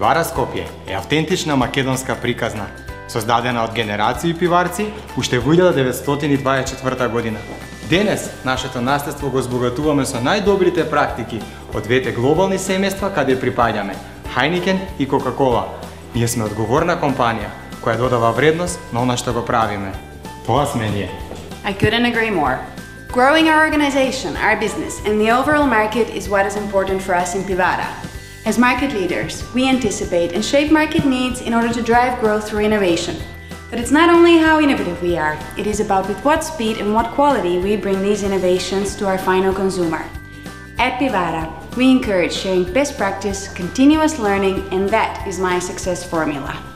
Пивара Скопје е автентична македонска приказна, создадена од генерации пиварци уште во 1924 година. Денес, нашето наследство го збогатуваме со најдобрите практики од двете глобални семејства каде припаѓаме – Heineken и Coca-Cola. Ние сме одговорна компанија која додава вредност на она што го правиме. Тоа сме ние. I couldn't agree more. Growing our organization, our business, and the overall market is what is important for us in Pivara. As market leaders, we anticipate and shape market needs in order to drive growth through innovation. But it's not only how innovative we are, it is about with what speed and what quality we bring these innovations to our final consumer. At Pivara, we encourage sharing best practice, continuous learning, and that is my success formula.